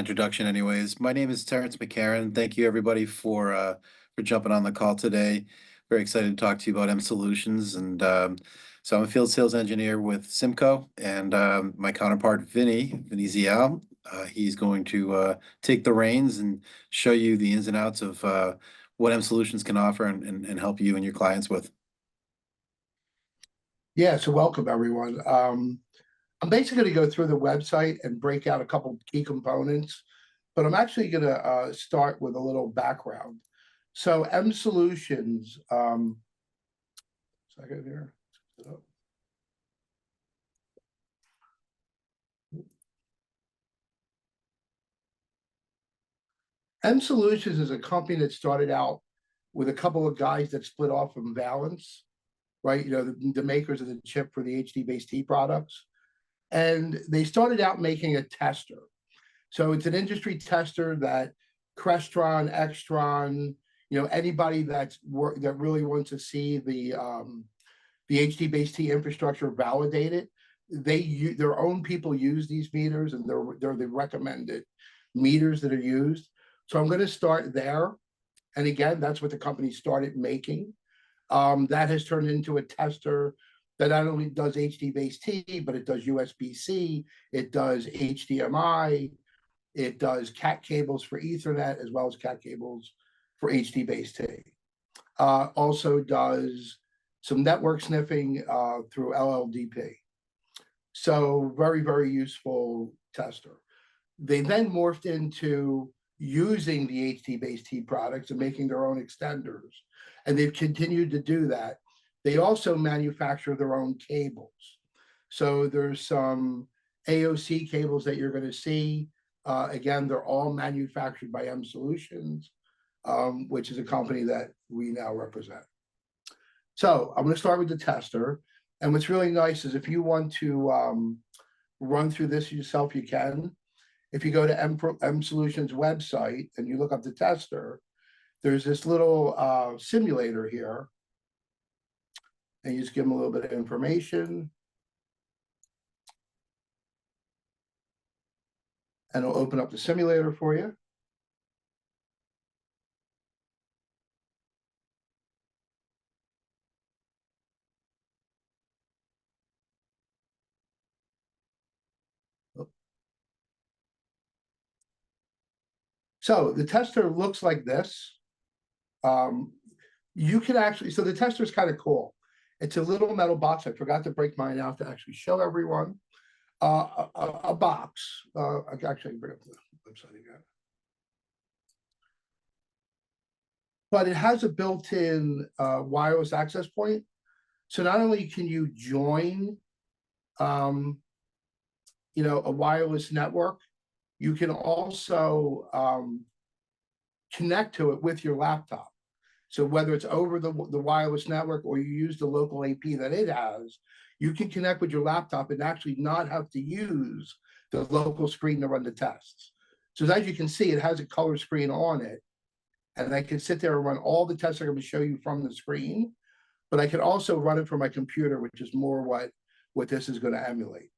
introduction anyways. My name is Terrence McCarron. Thank you everybody for jumping on the call today. Very excited to talk to you about Msolutions. So I'm a field sales engineer with Symco, and my counterpart Vinny, Veneziale, he's going to take the reins and show you the ins and outs of what Msolutions can offer and help you and your clients with. Yeah, so welcome everyone. I'm basically going to go through the website and break out a couple key components, but I'm actually going to start with a little background. So Msolutions, second here. Msolutions is a company that started out with a couple of guys that split off from Valence, right? You know, the makers of the chip for the HDBaseT products. And they started out making a tester. So it's an industry tester that Crestron, Extron, you know, anybody that really wants to see the HDBaseT infrastructure validated, their own people use these meters, and they're the recommended meters that are used. So I'm going to start there. And again, that's what the company started making. That has turned into a tester that not only does HDBaseT, but it does USB-C, it does HDMI, it does CAT cables for Ethernet, as well as CAT cables for HDBaseT. Also does some network sniffing through LLDP. So very, very useful tester. They then morphed into using the HDBaseT products and making their own extenders. And they've continued to do that. They also manufacture their own cables. So there's some AOC cables that you're going to see. Again, they're all manufactured by Msolutions, which is a company that we now represent. So I'm going to start with the tester. And what's really nice is if you want to run through this yourself, you can. If you go to Msolutions website and you look up the tester, there's this little simulator here. And you just give them a little bit of information. And it'll open up the simulator for you. So the tester looks like this. You can actually, so the tester is kind of cool. It's a little metal box. I forgot to break mine out to actually show everyone. A box. I can actually bring up the website again. But it has a built-in wireless access point. So not only can you join, you know, a wireless network, you can also connect to it with your laptop. So whether it's over the wireless network or you use the local AP that it has, you can connect with your laptop and actually not have to use the local screen to run the tests. So as you can see, it has a color screen on it. And I can sit there and run all the tests I'm going to show you from the screen. But I can also run it from my computer, which is more what this is going to emulate.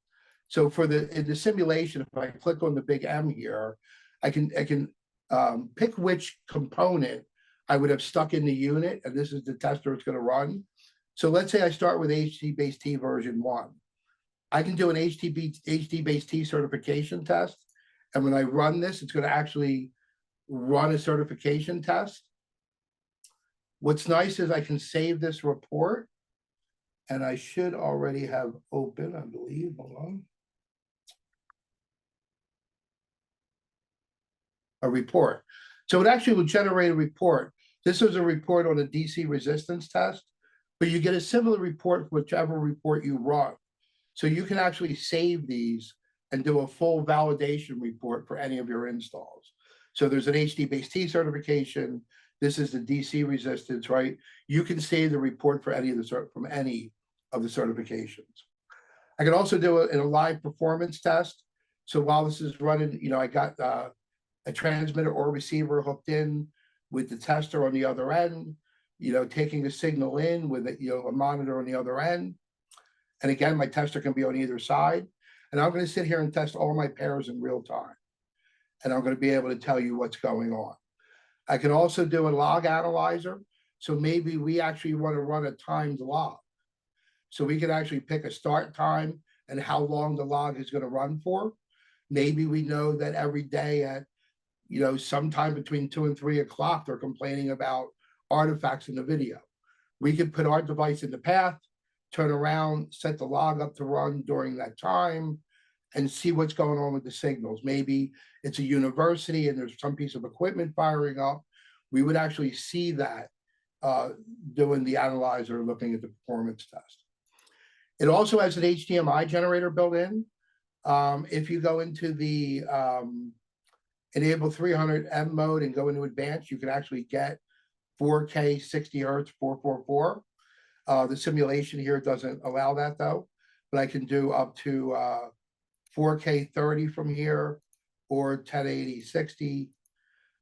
So in the simulation, if I click on the big M here, I can pick which component I would have stuck in the unit, and this is the tester it's going to run. So let's say I start with HDBaseT version 1. I can do an HDBaseT certification test, and when I run this, it's going to actually run a certification test. What's nice is I can save this report, and I should already have open, I believe. Hold on. A report. So it actually will generate a report. This is a report on a DC resistance test, but you get a similar report for whichever report you run. So you can actually save these and do a full validation report for any of your installs. So there's an HDBaseT certification. This is the DC resistance, right? You can save the report for any of the certifications. I can also do it in a live performance test. So while this is running, you know, I got a transmitter or receiver hooked in with the tester on the other end, you know, taking a signal in with a, you know, a monitor on the other end. And again, my tester can be on either side. And I'm going to sit here and test all my pairs in real time. and I'm going to be able to tell you what's going on. I can also do a log analyzer. So maybe we actually want to run a timed log. So we can actually pick a start time and how long the log is going to run for. Maybe we know that every day at, sometime between 2 and 3 o'clock, they're complaining about artifacts in the video. We could put our device in the path, turn around, set the log up to run during that time, and see what's going on with the signals. Maybe it's a university and there's some piece of equipment firing up. We would actually see that doing the analyzer, looking at the performance test. It also has an HDMI generator built in. If you go into the enable 300M mode and go into advanced, you can actually get 4K 60 hertz 444. The simulation here doesn't allow that though, but I can do up to 4K 30 from here or 1080 60.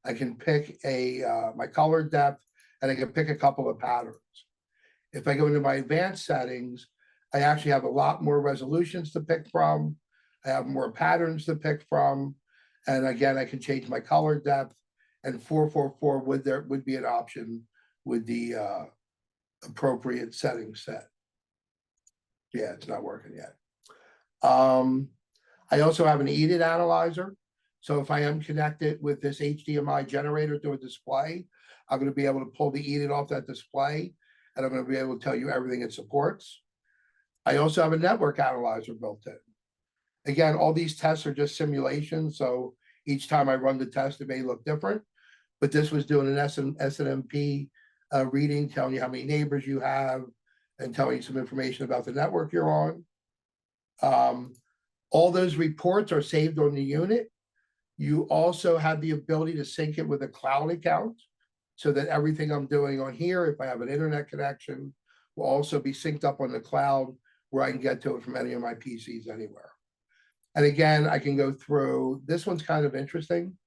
I can pick my color depth, and I can pick a couple of patterns. If I go into my advanced settings, I actually have a lot more resolutions to pick from. I have more patterns to pick from. And again, I can change my color depth, and 444 would be an option with the appropriate setting set. Yeah, it's not working yet. I also have an EDIT analyzer. So if I am connected with this HDMI generator to a display, I'm going to be able to pull the EDIT off that display, and I'm going to be able to tell you everything it supports. I also have a network analyzer built in. Again, all these tests are just simulations, so each time I run the test, it may look different. But this was doing an SNMP reading, telling you how many neighbors you have, and telling you some information about the network you're on. All those reports are saved on the unit. You also have the ability to sync it with a cloud account, so that everything I'm doing on here, if I have an internet connection, will also be synced up on the cloud, where I can get to it from any of my PCs anywhere. And again, I can go through, this one's kind of interesting.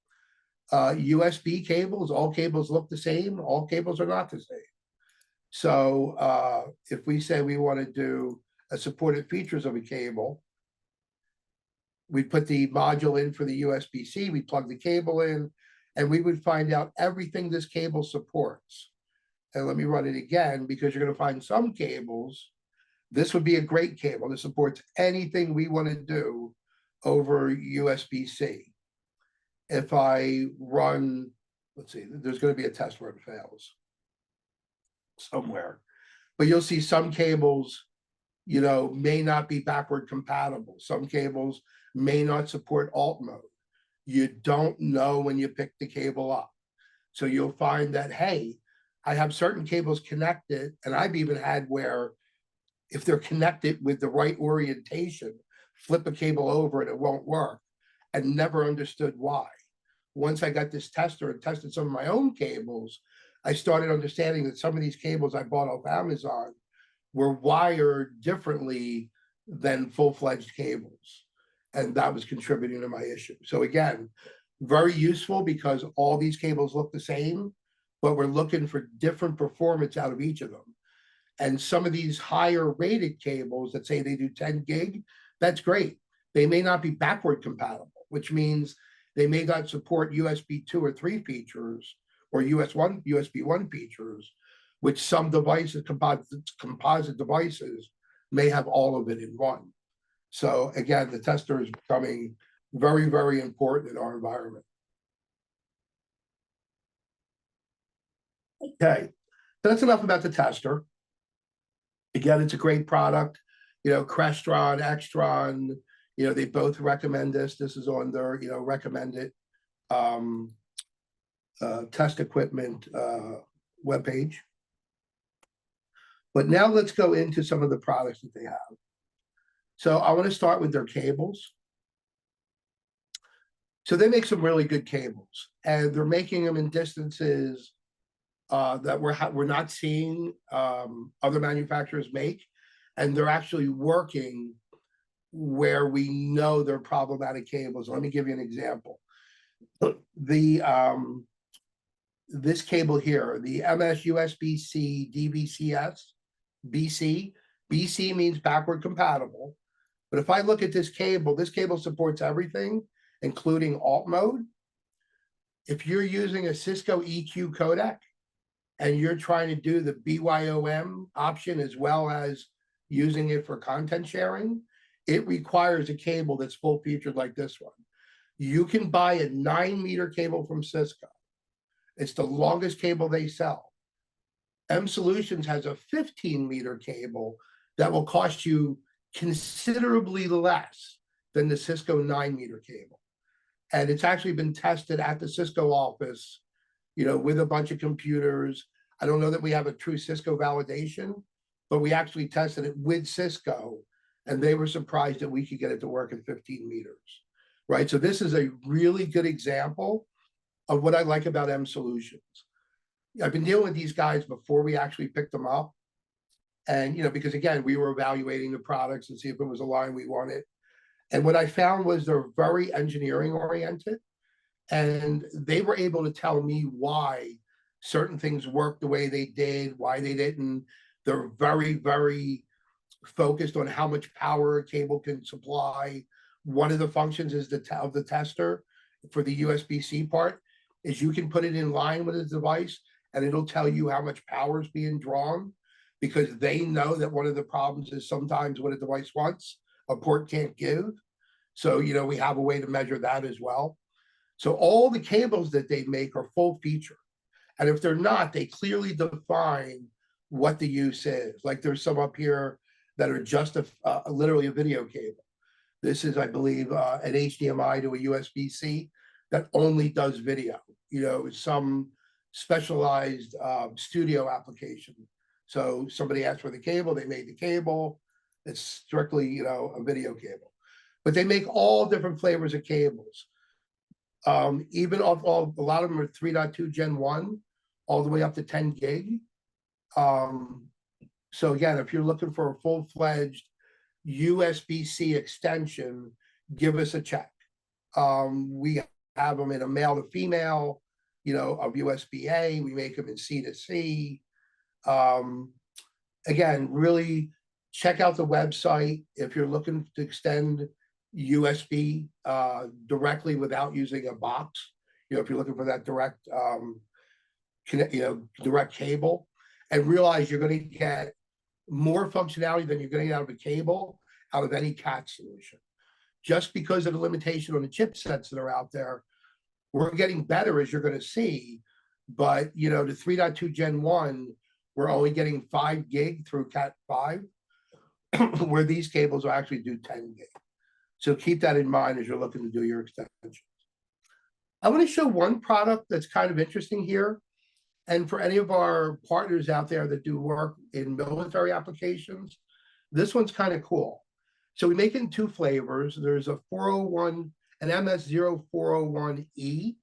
USB cables, all cables look the same, all cables are not the same. So if we say we want to do a supported features of a cable, we put the module in for the USB-C, we plug the cable in, and we would find out everything this cable supports. And let me run it again, because you're going to find some cables. This would be a great cable that supports anything we want to do over USB-C. If I run, let's see, there's going to be a test where it fails somewhere, but you'll see some cables, may not be backward compatible. Some cables may not support alt mode. You don't know when you pick the cable up. So you'll find that, hey, I have certain cables connected, and I've even had where if they're connected with the right orientation, flip a cable over and it won't work, and never understood why. Once I got this tester and tested some of my own cables, I started understanding that some of these cables I bought off Amazon were wired differently than full-fledged cables. And that was contributing to my issue. So again, very useful, because all these cables look the same, but we're looking for different performance out of each of them. And some of these higher rated cables that say they do 10 gig, that's great. They may not be backward compatible, which means they may not support USB 2 or 3 features, or USB 1 features, which some devices, composite devices, may have all of it in one. So again, the tester is becoming very, very important in our environment. Okay, that's enough about the tester. Again, it's a great product. Crestron, Extron, they both recommend this. This is on their, recommended test equipment webpage. But now let's go into some of the products that they have. So I want to start with their cables. So they make some really good cables, and they're making them in distances that we're not seeing other manufacturers make, and they're actually working where we know they're problematic cables. Let me give you an example. This cable here, the MS-USB-C DVCS BC. BC means backward compatible. But if I look at this cable supports everything, including alt mode. if you're using a Cisco EQ codec and you're trying to do the BYOM option as well as using it for content sharing, it requires a cable that's full featured like this one. You can buy a 9-meter cable from Cisco. It's the longest cable they sell. Msolutions has a 15-meter cable that will cost you considerably less than the Cisco 9-meter cable. And it's actually been tested at the Cisco office, with a bunch of computers. I don't know that we have a true Cisco validation, but we actually tested it with Cisco, and they were surprised that we could get it to work at 15 meters, right? So this is a really good example of what I like about Msolutions. I've been dealing with these guys before we actually picked them up. And, because again, we were evaluating the products and see if it was a line we wanted. And what I found was they're very engineering oriented, and they were able to tell me why certain things worked the way they did, why they didn't. They're very, very focused on how much power a cable can supply. One of the functions is of the tester for the USB-C part is you can put it in line with the device and it'll tell you how much power is being drawn, because they know that one of the problems is sometimes what a device wants, a port can't give. So, we have a way to measure that as well. So all the cables that they make are full feature. And if they're not, they clearly define what the use is. Like there's some up here that are just literally a video cable. This is, I believe, an HDMI to a USB-C that only does video, some specialized studio application. So somebody asked for the cable, they made the cable. It's strictly, a video cable. But they make all different flavors of cables. Even a lot of them are 3.2 Gen 1, all the way up to 10 gig. So again, if you're looking for a full-fledged USB-C extension, give us a check. We have them in a male to female, of USB-A. We make them in C to C. Again, really check out the website if you're looking to extend USB directly without using a box. If you're looking for that direct direct cable, and realize you're going to get more functionality than you're going to get out of a cable out of any CAT solution. Just because of the limitation on the chipsets that are out there, we're getting better, as you're going to see. But the 3.2 Gen 1, we're only getting 5 gig through Cat 5, where these cables will actually do 10 gig. So keep that in mind as you're looking to do your extensions. I want to show one product that's kind of interesting here. And for any of our partners out there that do work in military applications, this one's kind of cool. So we make it in 2 flavors. There's a 401, an MS-0401E,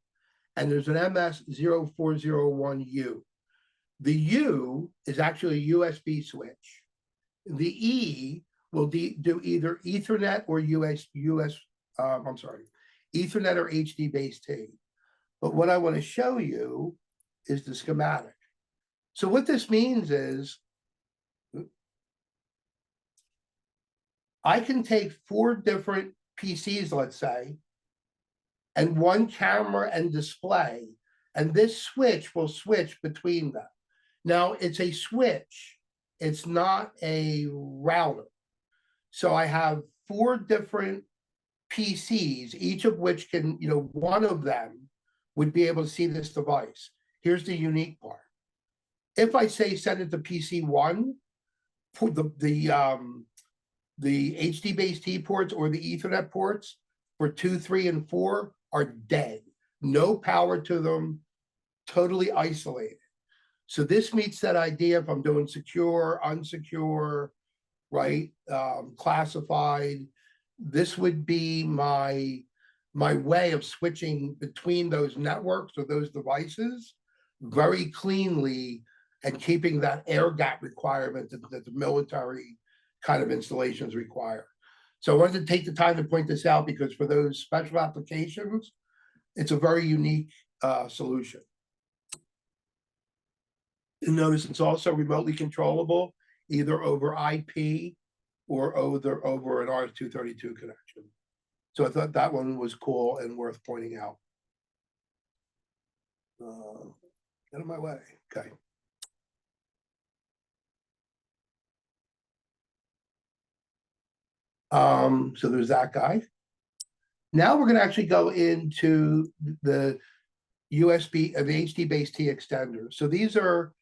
and there's an MS-0401U. The U is actually a USB switch. The E will do either Ethernet or Ethernet or HDBaseT. But what I want to show you is the schematic. So what this means is I can take 4 different PCs, let's say, and 1 camera and display, and this switch will switch between them. Now, it's a switch. It's not a router. So I have 4 different PCs, each of which can, one of them would be able to see this device. Here's the unique part. If I say send it to PC 1, the HDBaseT ports or the Ethernet ports for 2, 3, and 4 are dead. No power to them, totally isolated. So this meets that idea if I'm doing secure, unsecure, right, classified. This would be my way of switching between those networks or those devices very cleanly and keeping that air gap requirement that the military kind of installations require. So I wanted to take the time to point this out because for those special applications, it's a very unique solution. And notice it's also remotely controllable, either over IP or over an RS-232 connection. So I thought that one was cool and worth pointing out. Get out of my way. Okay. So there's that guy. Now we're going to actually go into the USB, the HDBaseT extender. So these are,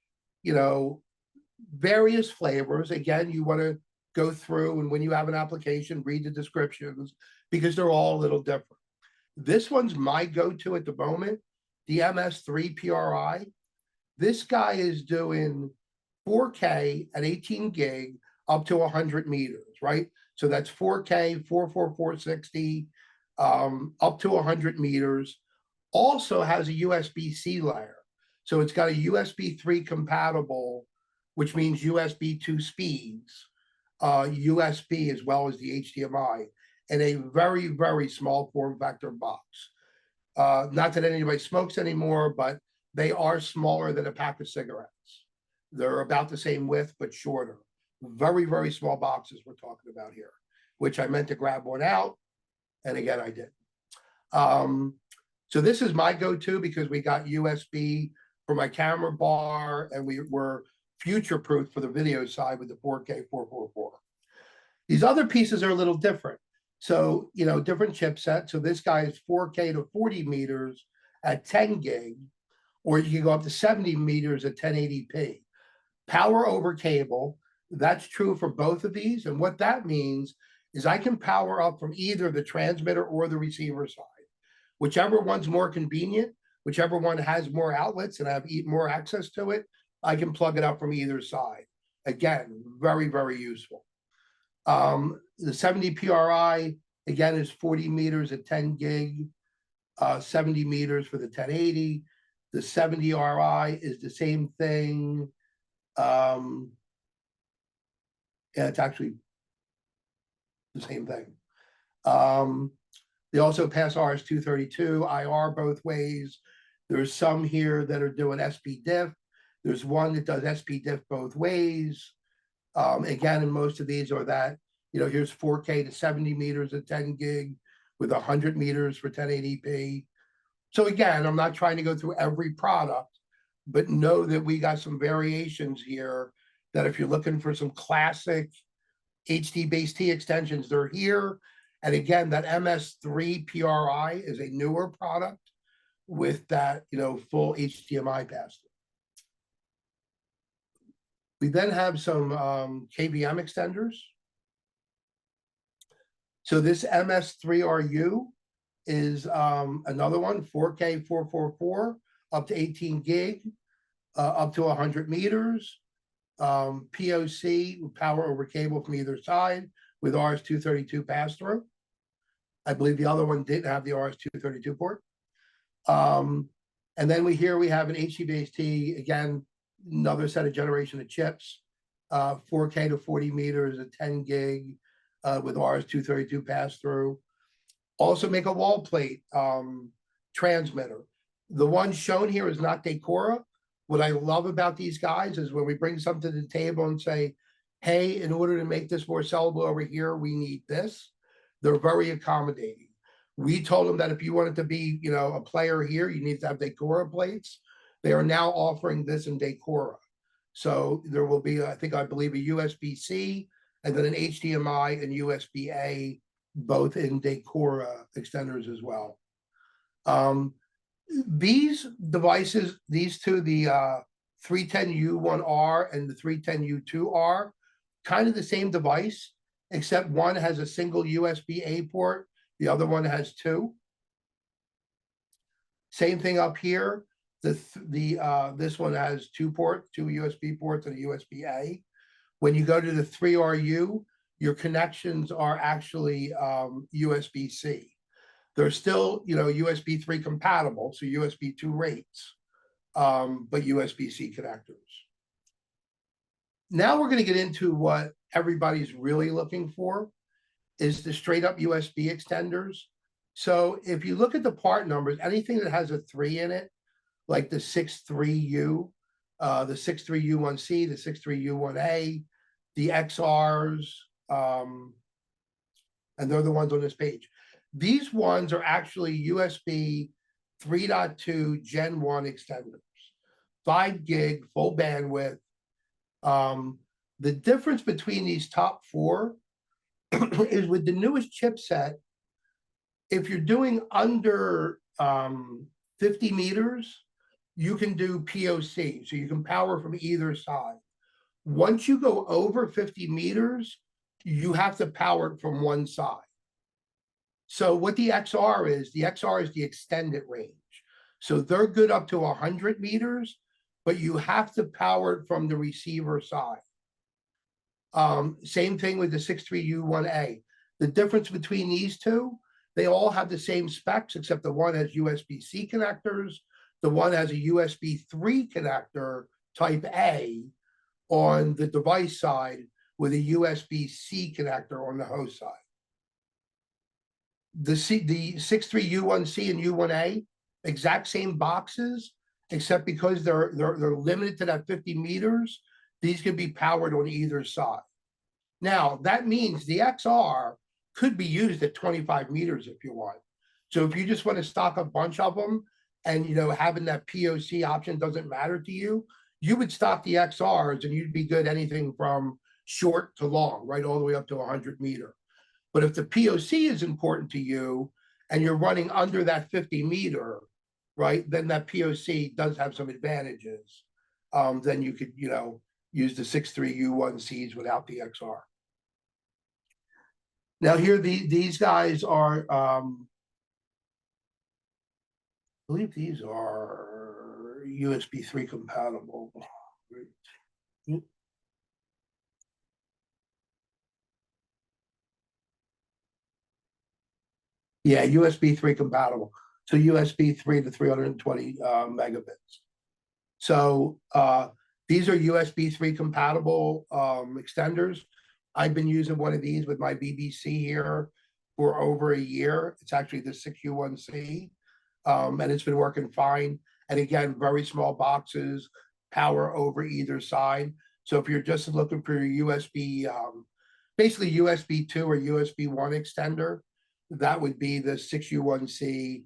various flavors. Again, you want to go through, and when you have an application, read the descriptions because they're all a little different. This one's my go-to at the moment, the MS3 PRI. This guy is doing 4K at 18 gig up to 100 meters, right? So that's 4K, 44460, up to 100 meters. Also has a USB-C layer. So it's got a USB 3 compatible, which means USB 2 speeds, USB as well as the HDMI, in a very, very small form factor box. Not that anybody smokes anymore, but they are smaller than a pack of cigarettes. They're about the same width, but shorter. Very, very small boxes we're talking about here, which I meant to grab one out. And again, I did. So this is my go-to because we got USB for my camera bar, and we were future-proof for the video side with the 4K 444. These other pieces are a little different. So, different chipset. So this guy is 4K to 40 meters at 10 gig, or you can go up to 70 meters at 1080p. Power over cable. That's true for both of these. And what that means is I can power up from either the transmitter or the receiver side. Whichever one's more convenient, whichever one has more outlets and I have more access to it, I can plug it up from either side. Again, very, very useful. The 70 PRI, again, is 40 meters at 10 gig, 70 meters for the 1080. The 70 RI is the same thing. Yeah, it's actually the same thing. They also pass RS-232, IR both ways. There's some here that are doing SP-Diff. There's one that does SP-Diff both ways. Again, and most of these are that, here's 4K to 70 meters at 10 gig with 100 meters for 1080p. So again, I'm not trying to go through every product, but know that we got some variations here that if you're looking for some classic HDBaseT extensions, they're here. And again, that MS3 PRI is a newer product with that, full HDMI pass-through. We then have some KVM extenders. So this MS3RU is another one, 4K 444, up to 18 gig, up to 100 meters. POC, power over cable from either side with RS-232 pass-through. I believe the other one didn't have the RS-232 port. And then we have an HDBaseT, again, another set of generation of chips, 4K to 40 meters at 10 gig with RS-232 pass-through. Also make a wall plate transmitter. The one shown here is not Decora. What I love about these guys is when we bring something to the table and say, hey, in order to make this more sellable over here, we need this. They're very accommodating. We told them that if you wanted to be, a player here, you need to have Decora plates. They are now offering this in Decora. So there will be, I believe a USB-C and then an HDMI and USB-A, both in Decora extenders as well. These devices, these two, the 310U1R and the 310U2R, kind of the same device, except one has a single USB-A port, the other one has two. Same thing up here. This one has two USB ports and a USB-A. When you go to the 3RU, your connections are actually USB-C. They're still, USB 3 compatible, so USB 2 rates, but USB-C connectors. Now we're going to get into what everybody's really looking for, is the straight up USB extenders. So if you look at the part numbers, anything that has a 3 in it, like the 63U, the 63U1C, the 63U1A, the XRs, and they're the ones on this page. These ones are actually USB 3.2 Gen 1 extenders, 5 gig, full bandwidth. The difference between these top four is with the newest chipset, if you're doing under 50 meters, you can do POC, so you can power from either side. Once you go over 50 meters, you have to power it from one side. So what the XR is the extended range. So they're good up to 100 meters, but you have to power it from the receiver side. Same thing with the 63U1A. The difference between these two, they all have the same specs, except the one has USB-C connectors. The one has a USB 3 connector type A on the device side with a USB-C connector on the host side. The 63U1C and U1A, exact same boxes, except because they're limited to that 50 meters, these can be powered on either side. Now, that means the XR could be used at 25 meters if you want. So if you just want to stock a bunch of them and, you know, having that POC option doesn't matter to you, you would stock the XRs and you'd be good anything from short to long, right, all the way up to 100 meter. But if the POC is important to you and you're running under that 50 meter, right, then that POC does have some advantages. Then you could, you know, use the 63U1Cs without the XR. Now here, these guys are, I believe these are USB 3 compatible. Yeah, USB 3 compatible. So USB 3 to 320 megabits. So these are USB 3 compatible extenders. I've been using one of these with my BBC here for over a year. It's actually the 6U1C, and it's been working fine. And again, very small boxes, power over either side. So if you're just looking for your USB, basically USB 2 or USB 1 extender, that would be the 6U1C.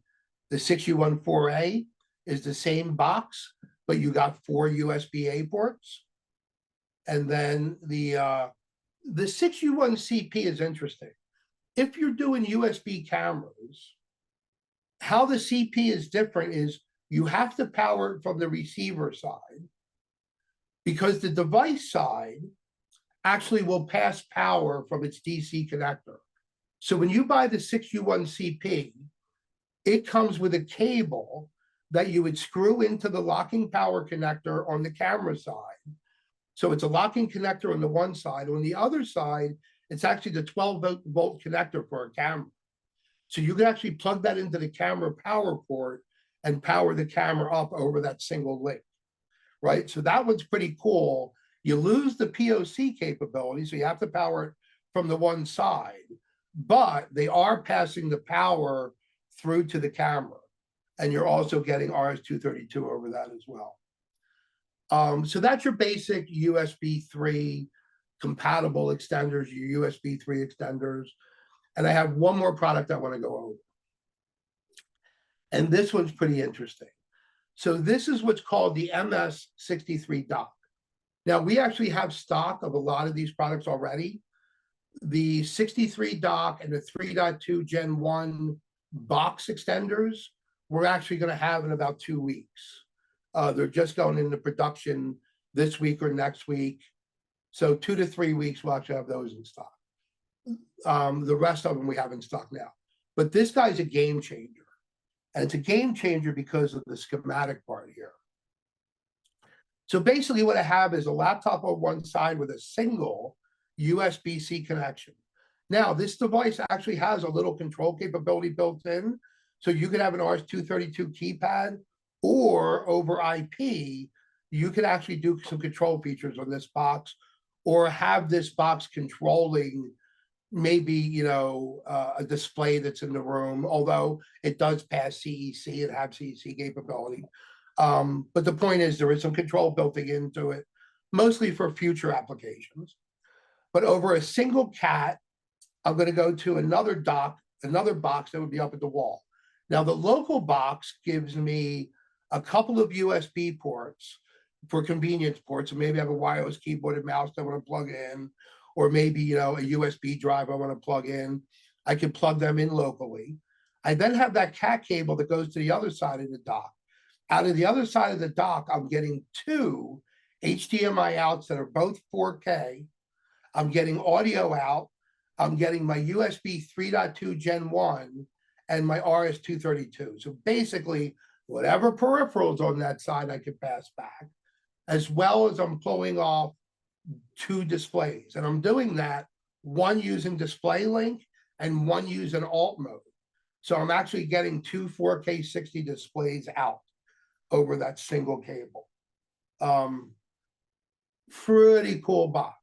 The 6U14A is the same box, but you got 4 USB-A ports. And then the 6U1CP is interesting. If you're doing USB cameras, how the CP is different is you have to power it from the receiver side because the device side actually will pass power from its DC connector. So when you buy the 6U1CP, it comes with a cable that you would screw into the locking power connector on the camera side. So it's a locking connector on the one side. On the other side, it's actually the 12-volt connector for a camera. So you can actually plug that into the camera power port and power the camera up over that single link, right? So that one's pretty cool. You lose the POC capability, so you have to power it from the one side, but they are passing the power through to the camera. And you're also getting RS-232 over that as well. So that's your basic USB 3 compatible extenders, your USB 3 extenders. And I have one more product I want to go over. And this one's pretty interesting. So this is what's called the MS-63 dock. Now, we actually have stock of a lot of these products already. The 63 dock and the 3.2 Gen 1 box extenders, we're actually going to have in about 2 weeks. They're just going into production this week or next week. So 2 to 3 weeks, we'll actually have those in stock. The rest of them we have in stock now. But this guy's a game changer. And it's a game changer because of the schematic part here. So basically what I have is a laptop on one side with a single USB-C connection. Now, this device actually has a little control capability built in. So you could have an RS-232 keypad, or over IP, you could actually do some control features on this box, or have this box controlling maybe, you know, a display that's in the room, although it does pass CEC and have CEC capability. But the point is there is some control built into it, mostly for future applications. But over a single CAT, I'm going to go to another dock, another box that would be up at the wall. Now, the local box gives me a couple of USB ports for convenience ports. So maybe I have a wireless keyboard and mouse that I want to plug in, or maybe, you know, a USB drive I want to plug in. I can plug them in locally. I then have that cat cable that goes to the other side of the dock. Out of the other side of the dock, I'm getting two HDMI outs that are both 4K. I'm getting audio out. I'm getting my USB 3.2 Gen 1 and my RS-232. So basically, whatever peripherals on that side I can pass back, as well as I'm pulling off two displays. And I'm doing that, one using Display Link and one using alt mode. So I'm actually getting two 4K 60 displays out over that single cable. Pretty cool box.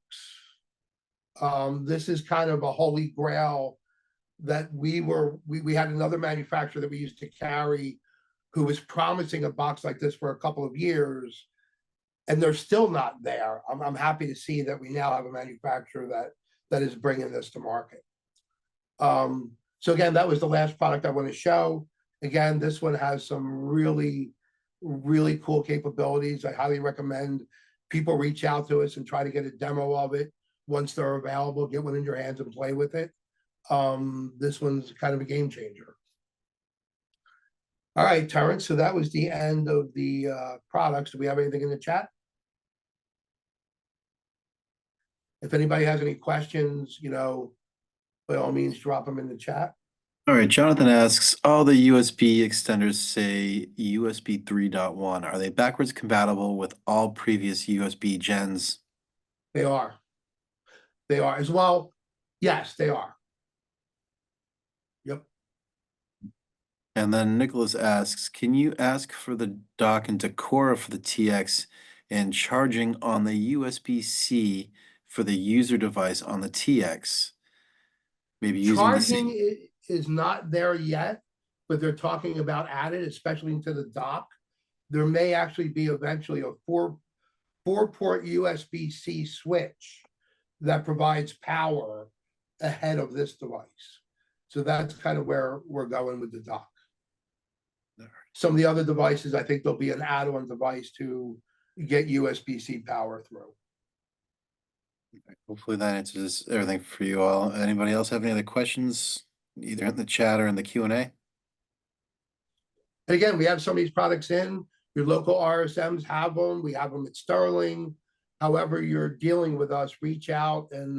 This is kind of a holy grail that we had another manufacturer that we used to carry who was promising a box like this for a couple of years, and they're still not there. I'm happy to see that we now have a manufacturer that is bringing this to market. So again, that was the last product I want to show. Again, this one has some really, really cool capabilities. I highly recommend people reach out to us and try to get a demo of it. Once they're available, get one in your hands and play with it. This one's kind of a game changer. All right, Terrence, so that was the end of the products. Do we have anything in the chat? If anybody has any questions, you know, by all means, drop them in the chat. All right, Jonathan asks, all the USB extenders say USB 3.1. Are they backwards compatible with all previous USB gens? They are. They are as well. Yes, they are. Yep. And then Nicholas asks, can you ask for the dock and Decora for the TX and charging on the USB-C for the user device on the TX? Maybe using the same. Charging is not there yet, but they're talking about added, especially into the dock. There may actually be eventually a four-port USB-C switch that provides power ahead of this device. So that's kind of where we're going with the dock. Some of the other devices, I think there'll be an add-on device to get USB-C power through. Hopefully that answers everything for you all. Anybody else have any other questions, either in the chat or in the Q&A? And again, we have some of these products in. Your local RSMs have them. We have them at Sterling. However you're dealing with us, reach out and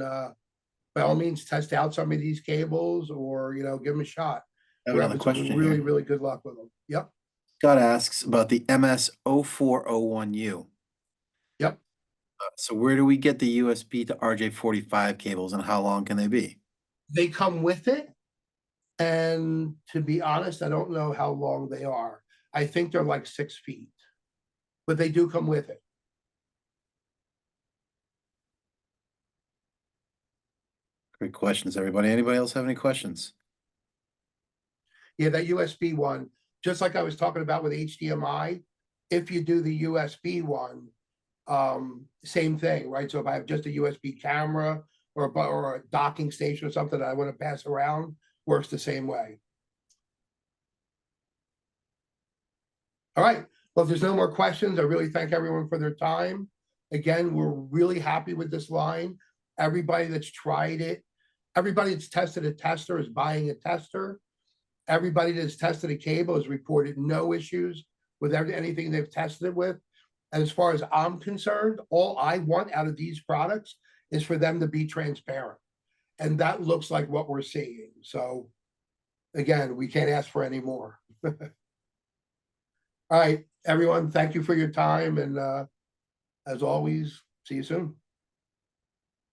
by all means test out some of these cables, or you know, give them a shot. We're having some really, really good luck with them. Yep. Scott asks about the MS-0401U. Yep. So where do we get the USB to RJ45 cables, and how long can they be? They come with it. And to be honest, I don't know how long they are. I think they're like 6 feet, but they do come with it. Great questions, everybody. Anybody else have any questions? Yeah, that USB one, just like I was talking about with HDMI, if you do the USB one, same thing, right? So if I have just a USB camera or a docking station or something that I want to pass around, works the same way. All right. Well, if there's no more questions, I really thank everyone for their time. Again, we're really happy with this line. Everybody that's tried it, everybody that's tested a tester is buying a tester. Everybody that's tested a cable has reported no issues with anything they've tested it with. And as far as I'm concerned, all I want out of these products is for them to be transparent. And that looks like what we're seeing. So again, we can't ask for any more. All right, everyone, thank you for your time. And as always, see you soon.